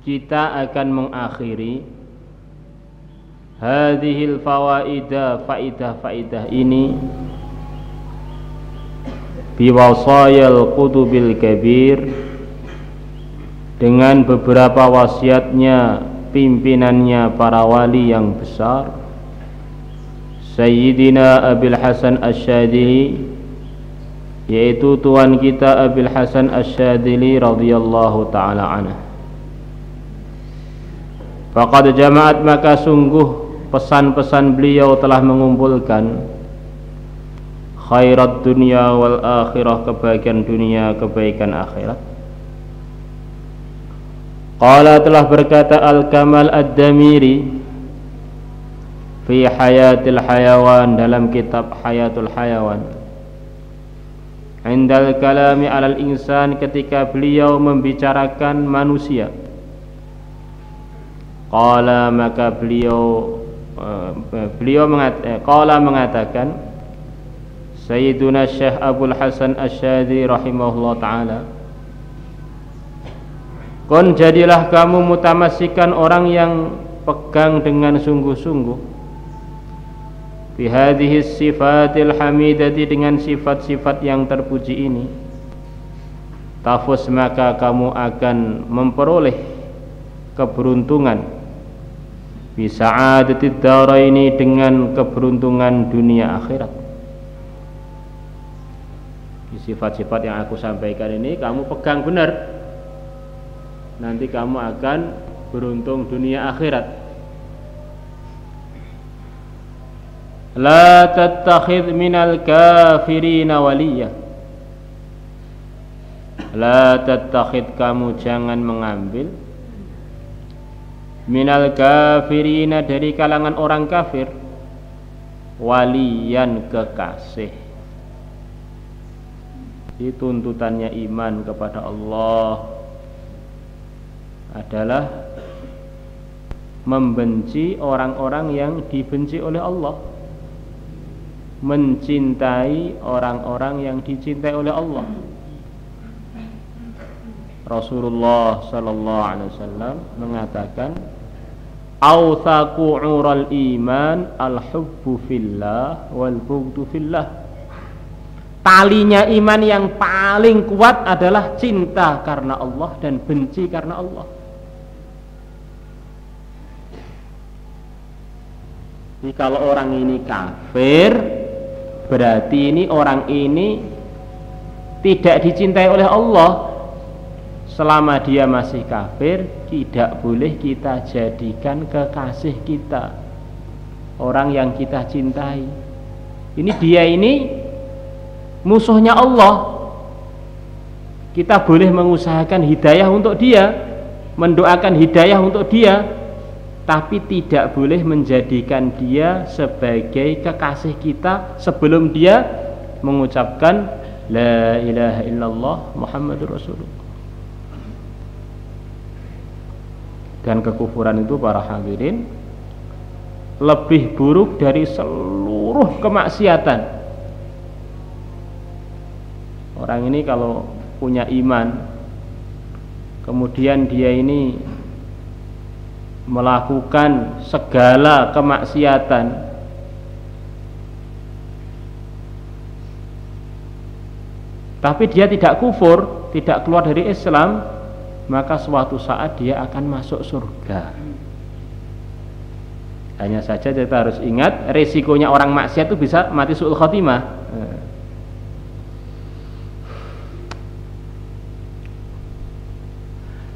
kita akan mengakhiri hadhil fawaida, faidah-faidah ini biwasayal qutubil kabir, dengan beberapa wasiatnya pimpinannya para wali yang besar, Sayyidina Abil Hasan Asy-Syadzili, yaitu tuan kita Abil Hasan Asy-Syadzili radhiyallahu taala anhu. Faqad jama'at, maka sungguh pesan-pesan beliau telah mengumpulkan khairat dunia wal akhirah, kebaikan dunia, kebaikan akhirat. Qala, telah berkata Al-Kamal Ad-Damiri fi Hayatil Hayawan, dalam kitab Hayatul Hayawan, indal kalami alal insan, ketika beliau membicarakan manusia. Qala, maka beliau mengatakan Sayyiduna Syekh Abul Hasan Asy-Syadzili rahimahullah ta'ala, kun, jadilah kamu mutamasikan, orang yang pegang dengan sungguh-sungguh, bihadhihi sifatil hamidati, dengan sifat-sifat yang terpuji ini, tafus, maka kamu akan memperoleh keberuntungan, bisa'adatid daraini, dengan keberuntungan dunia akhirat. Sifat-sifat yang aku sampaikan ini kamu pegang benar, nanti kamu akan beruntung dunia akhirat. La tattakhidh minal kafirina waliyah, la tattakhidh, kamu jangan mengambil, minal kafirina, dari kalangan orang kafir, waliyan, kekasih. Tuntutannya iman kepada Allah adalah membenci orang-orang yang dibenci oleh Allah, mencintai orang-orang yang dicintai oleh Allah. Rasulullah sallallahu alaihi wasallam mengatakan, "Awthaqu 'ural iman al-hubbu fillah wal bughdu fillah." Talinya iman yang paling kuat adalah cinta karena Allah dan benci karena Allah. Jadi kalau orang ini kafir, berarti ini orang ini tidak dicintai oleh Allah. Selama dia masih kafir, tidak boleh kita jadikan kekasih kita, orang yang kita cintai. Ini dia ini musuhnya Allah. Kita boleh mengusahakan hidayah untuk dia, mendoakan hidayah untuk dia, tapi tidak boleh menjadikan dia sebagai kekasih kita sebelum dia mengucapkan la ilaha illallah Muhammadur Rasulullah. Dan kekufuran itu, para hadirin, lebih buruk dari seluruh kemaksiatan. Orang ini kalau punya iman, kemudian dia ini melakukan segala kemaksiatan, tapi dia tidak kufur, tidak keluar dari Islam, maka suatu saat dia akan masuk surga. Hanya saja kita harus ingat, resikonya orang maksiat itu bisa mati su'ul khotimah.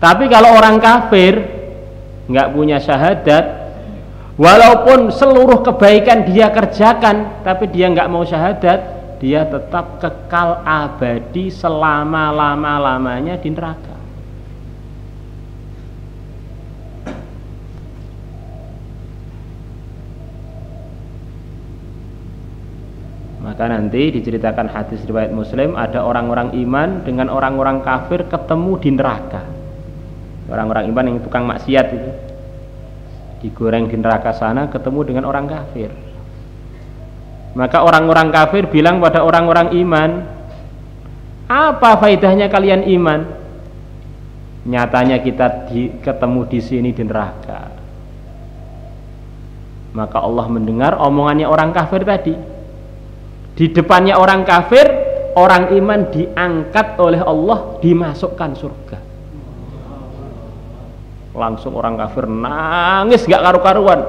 Tapi kalau orang kafir nggak punya syahadat, walaupun seluruh kebaikan dia kerjakan, tapi dia nggak mau syahadat, dia tetap kekal abadi selama-lama-lamanya di neraka. Maka nanti diceritakan hadis riwayat Muslim, ada orang-orang iman dengan orang-orang kafir ketemu di neraka. Orang-orang iman yang tukang maksiat itu digoreng di neraka sana, ketemu dengan orang kafir. Maka orang-orang kafir bilang pada orang-orang iman, apa faedahnya kalian iman? nyatanya kita ketemu di sini di neraka. Maka Allah mendengar omongannya orang kafir tadi. Di depannya orang kafir, orang iman diangkat oleh Allah, dimasukkan surga. Langsung orang kafir nangis gak karu-karuan.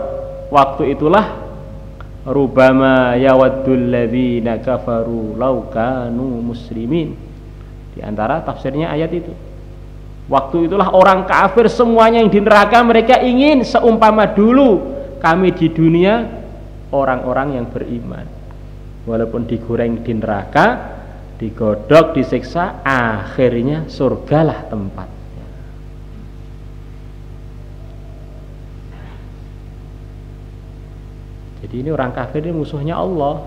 Waktu itulah rubama yawaddul ladzina kafaru law kanu muslimin. Di antara tafsirnya ayat itu. Waktu itulah orang kafir semuanya yang di neraka, mereka ingin seumpama dulu kami di dunia orang-orang yang beriman. Walaupun digoreng di neraka, digodok, disiksa, akhirnya surgalah tempatnya. Jadi ini orang kafir ini musuhnya Allah.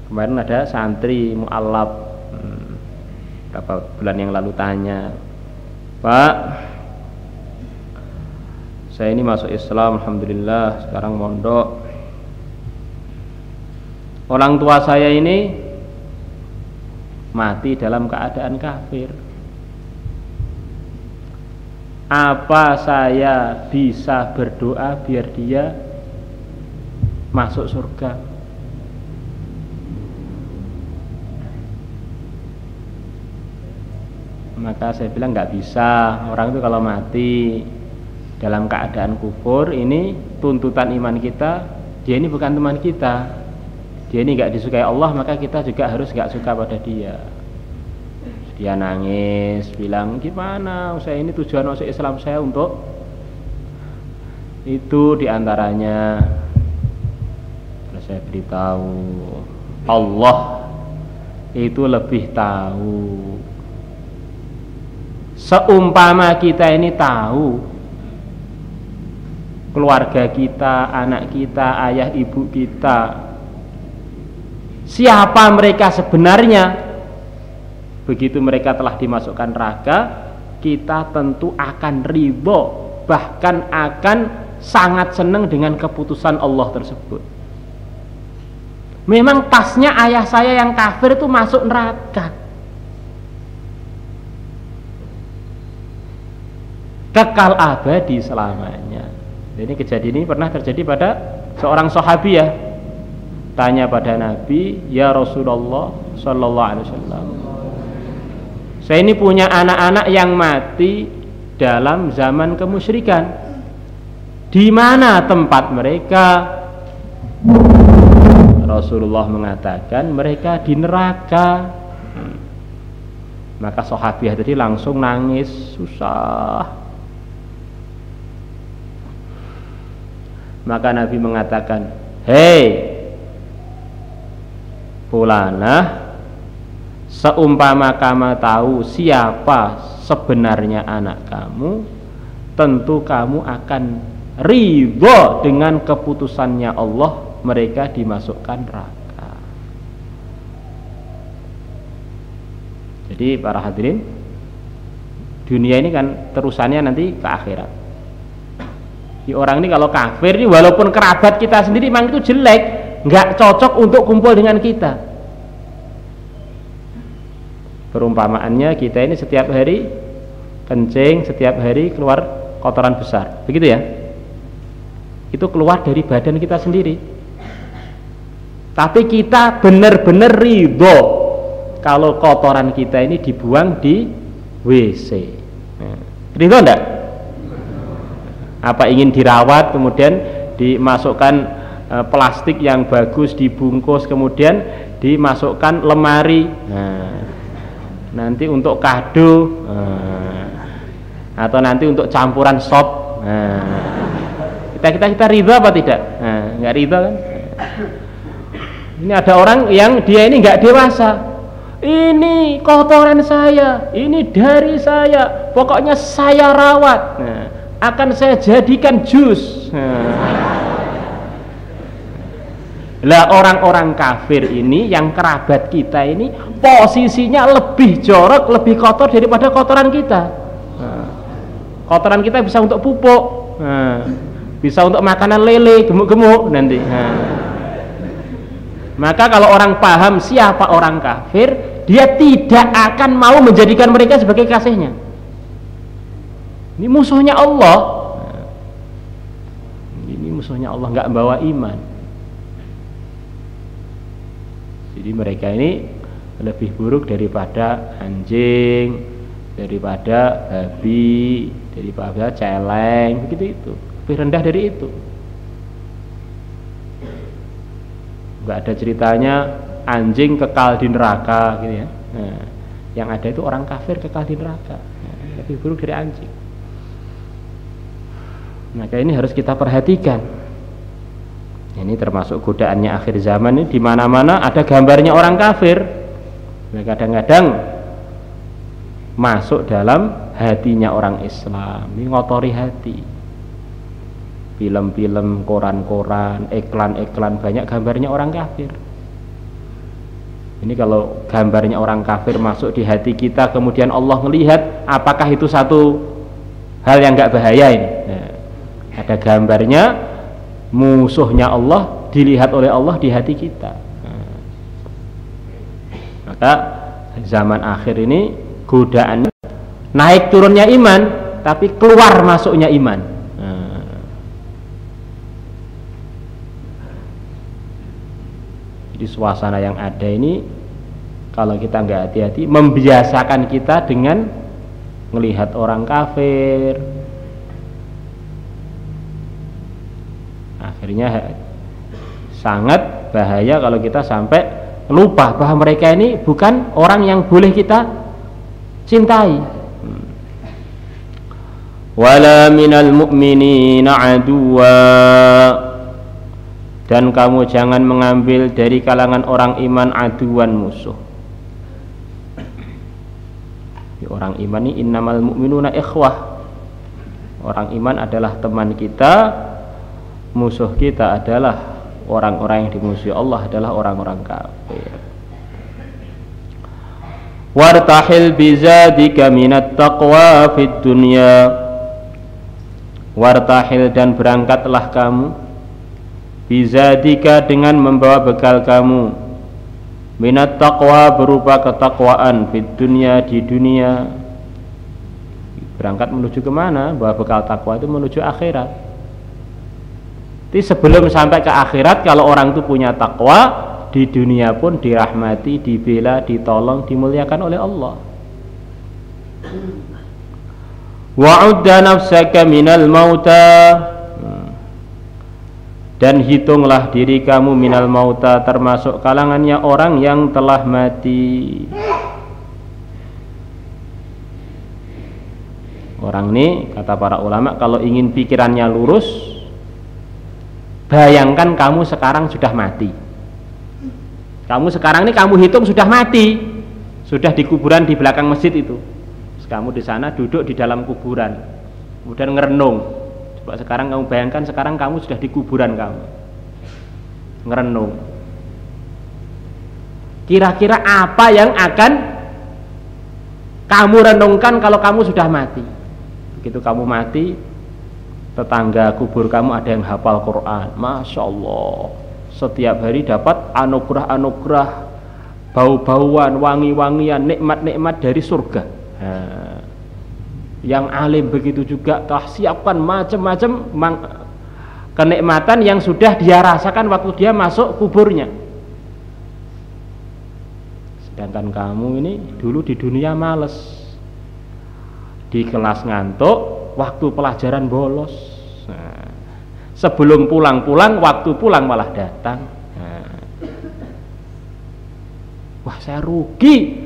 Kemarin ada santri mu'allab beberapa bulan yang lalu tanya, Pak, saya ini masuk Islam, alhamdulillah, sekarang mondok. Orang tua saya ini mati dalam keadaan kafir. Apa saya bisa berdoa biar dia masuk surga? Maka saya bilang nggak bisa. Orang itu kalau mati dalam keadaan kufur, ini tuntutan iman kita, dia ini bukan teman kita, dia ini nggak disukai Allah, maka kita juga harus nggak suka pada dia. Dia nangis, bilang gimana, saya ini tujuan masuk Islam saya untuk itu diantaranya. Terus saya beritahu, Allah itu lebih tahu. Seumpama kita ini tahu keluarga kita, anak kita, ayah ibu kita, siapa mereka sebenarnya, begitu mereka telah dimasukkan neraka, kita tentu akan ridho, bahkan akan sangat senang dengan keputusan Allah tersebut. Memang pasnya ayah saya yang kafir itu masuk neraka, kekal abadi selamanya. Ini kejadian ini pernah terjadi pada seorang sahabi ya. Tanya pada Nabi, ya Rasulullah Sallallahu Alaihi Wasallam, saya ini punya anak-anak yang mati dalam zaman kemusyrikan. Di mana tempat mereka? Rasulullah mengatakan mereka di neraka. Maka sahabiah tadi langsung nangis, susah. Maka Nabi mengatakan, hei fulanah, seumpama kamu tahu siapa sebenarnya anak kamu, tentu kamu akan ridho dengan keputusannya Allah, mereka dimasukkan neraka. Jadi para hadirin, dunia ini kan terusannya nanti ke akhirat. Orang ini kalau kafir ini, walaupun kerabat kita sendiri memang itu jelek, nggak cocok untuk kumpul dengan kita. Perumpamaannya kita ini setiap hari kencing, setiap hari keluar kotoran besar, begitu ya? Itu keluar dari badan kita sendiri. Tapi kita benar-benar ridho kalau kotoran kita ini dibuang di WC. Ridho enggak? Apa ingin dirawat, kemudian dimasukkan plastik yang bagus, dibungkus, kemudian dimasukkan lemari, nanti untuk kado, atau nanti untuk campuran sop. Kita ridho apa tidak? Nggak ridho kan? Ini ada orang yang dia ini nggak dewasa. Ini kotoran saya, ini dari saya, pokoknya saya rawat. Akan saya jadikan jus. Lah orang-orang kafir ini yang kerabat kita ini posisinya lebih jorok, lebih kotor daripada kotoran kita. Kotoran kita bisa untuk pupuk, bisa untuk makanan lele, gemuk-gemuk nanti. Maka kalau orang paham siapa orang kafir, dia tidak akan mau menjadikan mereka sebagai kasihnya. Ini musuhnya Allah. Ini musuhnya Allah, nggak bawa iman. Jadi mereka ini lebih buruk daripada anjing, daripada babi, daripada celeng, begitu itu. Lebih rendah dari itu. Nggak ada ceritanya anjing kekal di neraka gitu ya. Nah, yang ada itu orang kafir kekal di neraka. Nah, lebih buruk dari anjing. Maka ini harus kita perhatikan. Ini termasuk godaannya akhir zaman ini, di mana-mana ada gambarnya orang kafir. Nah, kadang-kadang masuk dalam hatinya orang Islam. Ini ngotori hati. Film-film, koran-koran, iklan-iklan, banyak gambarnya orang kafir. Ini kalau gambarnya orang kafir masuk di hati kita, kemudian Allah melihat, apakah itu satu hal yang nggak bahaya ini? Nah, ada gambarnya musuhnya Allah dilihat oleh Allah di hati kita. Nah, maka zaman akhir ini godaan naik turunnya iman, tapi keluar masuknya iman. Di suasana yang ada ini, kalau kita nggak hati-hati, membiasakan kita dengan melihat orang kafir. Akhirnya sangat bahaya kalau kita sampai lupa bahwa mereka ini bukan orang yang boleh kita cintai. Wala minal mu'minina aduwa, dan kamu jangan mengambil dari kalangan orang iman aduan musuh. Orang iman ini innamal mu'minuna ikhwah. Orang iman adalah teman kita, musuh kita adalah orang-orang yang dimusuhi Allah, adalah orang-orang kafir. Wartahil bizadika minat taqwa fid dunya. Wartahil, dan berangkatlah kamu, bizadika, dengan membawa bekal kamu, minat taqwa, berupa ketakwaan, fid dunya, di dunia. Berangkat menuju kemana? Bawa bekal takwa itu menuju akhirat. Jadi sebelum sampai ke akhirat, kalau orang itu punya takwa, di dunia pun dirahmati, dibela, ditolong, dimuliakan oleh Allah. Wa'udda nafsaka minal mauta, dan hitunglah diri kamu minal mauta, termasuk kalangannya orang yang telah mati. Orang ini, kata para ulama, kalau ingin pikirannya lurus, bayangkan kamu sekarang sudah mati. Kamu sekarang ini kamu hitung sudah mati, sudah di kuburan di belakang masjid itu. Terus kamu di sana duduk di dalam kuburan, kemudian ngerenung. Coba sekarang kamu bayangkan, sekarang kamu sudah di kuburan, kamu ngerenung. Kira-kira apa yang akan kamu renungkan kalau kamu sudah mati? Begitu kamu mati, tetangga kubur kamu ada yang hafal Quran, Masya Allah, setiap hari dapat anugerah-anugerah, bau-bauan, wangi-wangian, nikmat-nikmat dari surga. Nah, yang alim begitu juga, telah siapkan macam-macam kenikmatan yang sudah dia rasakan waktu dia masuk kuburnya. Sedangkan kamu ini dulu di dunia males, di kelas ngantuk, waktu pelajaran bolos. Nah, sebelum pulang-pulang, waktu pulang malah datang. Nah, wah, saya rugi,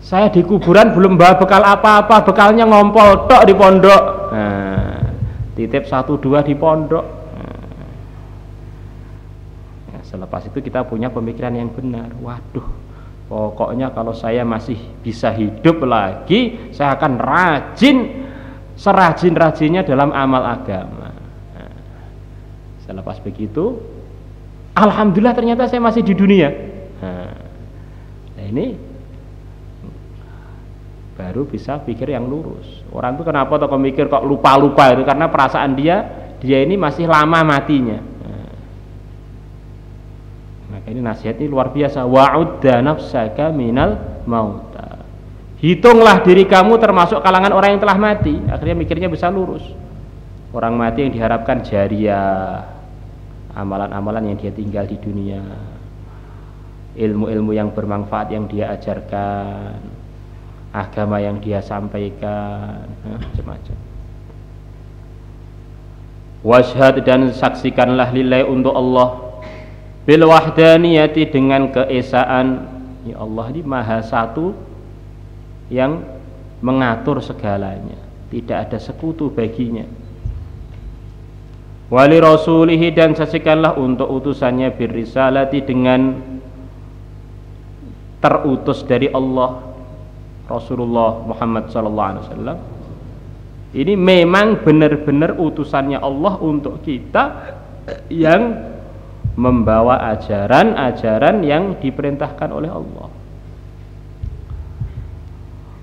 saya di kuburan belum bawa bekal apa-apa, bekalnya ngompol tok di pondok. Nah, titip 1-2 di pondok. Nah, selepas itu kita punya pemikiran yang benar. Waduh, pokoknya kalau saya masih bisa hidup lagi, saya akan rajin, serajin-rajinnya dalam amal agama. Nah, selepas begitu, alhamdulillah ternyata saya masih di dunia. Nah, ini baru bisa pikir yang lurus. Orang itu kenapa kok mikir kok lupa-lupa itu, karena perasaan dia ini masih lama matinya. Maka ini nasihat ini luar biasa. Wa'udda nafsaka minal mauta, hitunglah diri kamu termasuk kalangan orang yang telah mati. Akhirnya mikirnya bisa lurus. Orang mati yang diharapkan jariah, amalan-amalan yang dia tinggal di dunia, ilmu-ilmu yang bermanfaat yang dia ajarkan, agama yang dia sampaikan, macam-macam. Washhad, dan saksikanlah lillahi untuk Allah, bil wahdaniyati, dengan keesaan. Ya Allah ini maha satu yang mengatur segalanya, tidak ada sekutu baginya. Wali rasulihi, dan saksikanlah untuk utusannya, birrisalati, dengan terutus dari Allah, Rasulullah Muhammad SAW. Ini memang benar-benar utusannya Allah untuk kita, yang membawa ajaran-ajaran yang diperintahkan oleh Allah.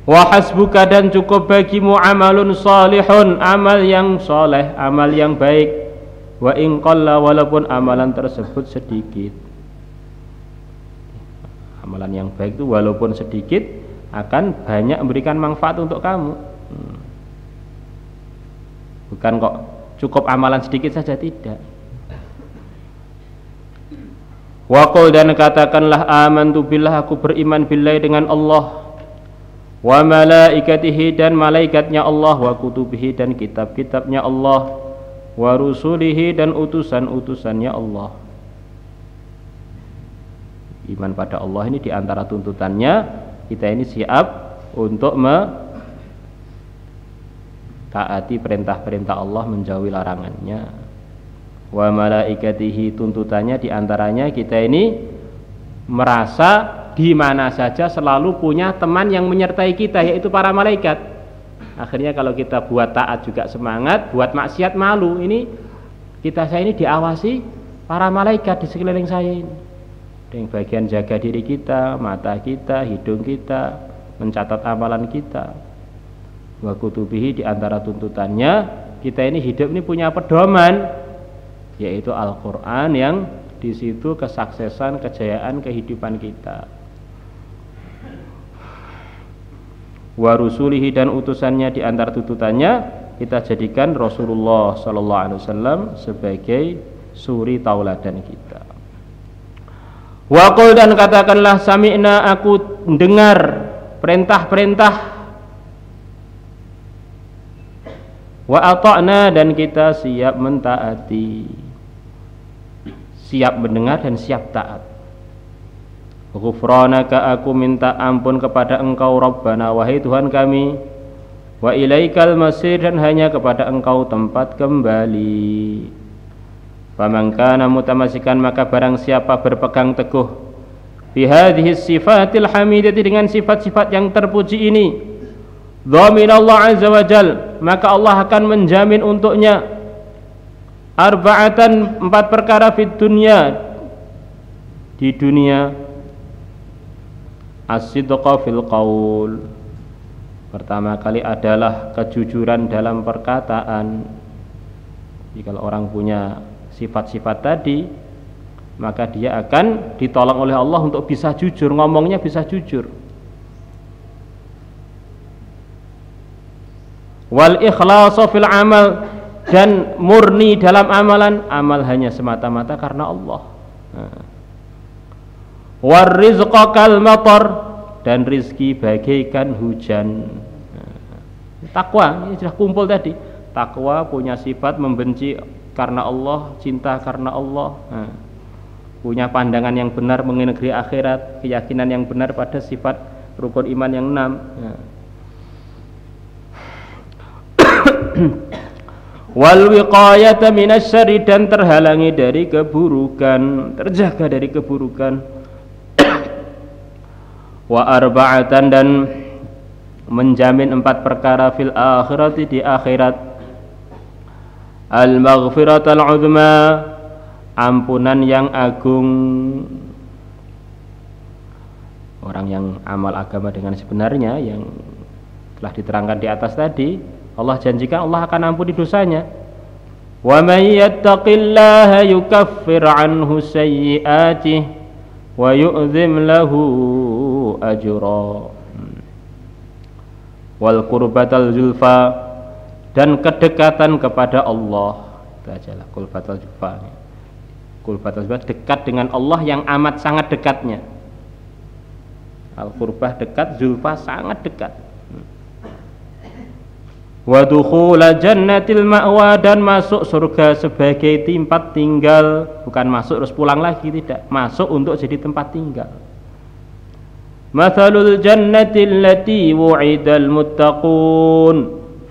Wa hasbuka, dan cukup bagimu amalun salihun, amal yang soleh, amal yang baik. Wa in qalla, walaupun amalan tersebut sedikit. Amalan yang baik itu walaupun sedikit akan banyak memberikan manfaat untuk kamu. Bukan kok cukup amalan sedikit saja, tidak. Wa qul, dan katakanlah amantu billah, aku beriman billahi, dengan Allah, wa malaikatihi, dan malaikatnya Allah, wa kutubihi, dan kitab-kitabnya Allah, wa rusulihi, dan utusan-utusannya Allah. Iman pada Allah ini diantara tuntutannya kita ini siap untuk taati perintah-perintah Allah, menjauhi larangannya. Wa malaikatihi, tuntutannya diantaranya kita ini merasa di mana saja selalu punya teman yang menyertai kita, yaitu para malaikat. Akhirnya kalau kita buat taat juga semangat, buat maksiat malu. Ini saya ini diawasi para malaikat di sekeliling saya ini. Yang bagian jaga diri kita, mata kita, hidung kita, mencatat amalan kita. Wa kutubihi, di antara tuntutannya kita ini hidup ini punya pedoman, yaitu Al-Qur'an, yang di situ kesuksesan, kejayaan kehidupan kita. Wa rusulihi, dan utusannya, di antara tuntutannya kita jadikan Rasulullah sallallahu alaihi wasallam sebagai suri tauladan kita. Wa qul, dan katakanlah sami'na, aku dengar perintah-perintah, wa ata'na, dan kita siap mentaati, siap mendengar dan siap taat. Ghufranaka, aku minta ampun kepada Engkau, Rabbana, wahai Tuhan kami, wa ilaikal masir, dan hanya kepada Engkau tempat kembali. Faman kana mutamasikan, maka barang siapa berpegang teguh bihadhihi sifatil hamidati, dengan sifat-sifat yang terpuji ini, dhaminallahu azza wa jal, maka Allah akan menjamin untuknya arba'atan, 4 perkara fid dunya, di dunia. As-sidqa fil qaul, pertama kali adalah kejujuran dalam perkataan. Jadi kalau orang punya sifat-sifat tadi, maka dia akan ditolong oleh Allah untuk bisa jujur, ngomongnya bisa jujur. Wal ikhlasu fil amal, dan murni dalam amalan, amal hanya semata-mata karena Allah. War rizqa kal matar, dan rizki bagaikan hujan. Takwa ini sudah kumpul tadi. Takwa punya sifat membenci karena Allah, cinta karena Allah. Punya pandangan yang benar mengenai negeri akhirat, keyakinan yang benar pada sifat rukun iman yang 6. Wal wiqayata minasyarri, dan terhalangi dari keburukan, terjaga dari keburukan. Wa arba'atan, dan menjamin 4 perkara fil akhirati, di akhirat. Al maghfiratal uzma, ampunan yang agung. Orang yang amal agama dengan sebenarnya yang telah diterangkan di atas tadi, Allah janjikan Allah akan ampuni dosanya. Wa may yattaqillaha yukaffir anhu sayyi'atihi wa yu'zim lahu ajra. wal qurbatal zulfa, dan kedekatan kepada Allah. Itu ajalah qurbatal zulfa. Qurbatal zulfa dekat dengan Allah yang amat sangat dekatnya. Al qurbah dekat, zulfa sangat dekat. Wa dukhula jannatil ma'wa, dan masuk surga sebagai tempat tinggal, bukan masuk terus pulang lagi, tidak, masuk untuk jadi tempat tinggal. Mathalul jannati allati wu'idal muttaqun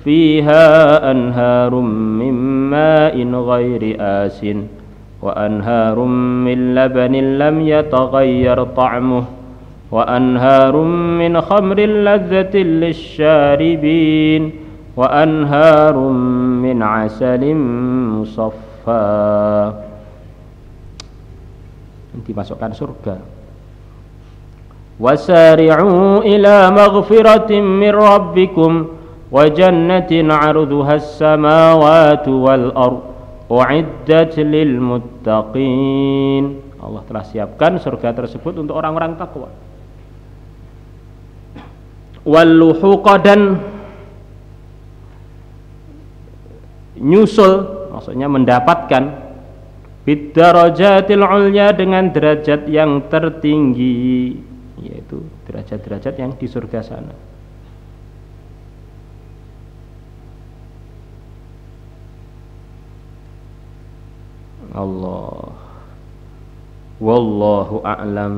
fiha anharum min ma'in ghairi asin wa anharum min labanin lam yataghayyar ta'muh wa anharum min khamrin ladzatin lisyaribin wa anharum min asalim musaffa. Dimasukkan surga. Wasari'u ila maghfiratin min rabbikum wa jannatin 'arduha as-samawati wal ard u'iddat lil muttaqin. Allah telah siapkan surga tersebut untuk orang-orang takwa. Wal luhuqa, dan nyusul, maksudnya mendapatkan, bidarajatil ulya, dengan derajat yang tertinggi, yaitu derajat-derajat yang di surga sana. Allah wallahu a'lam.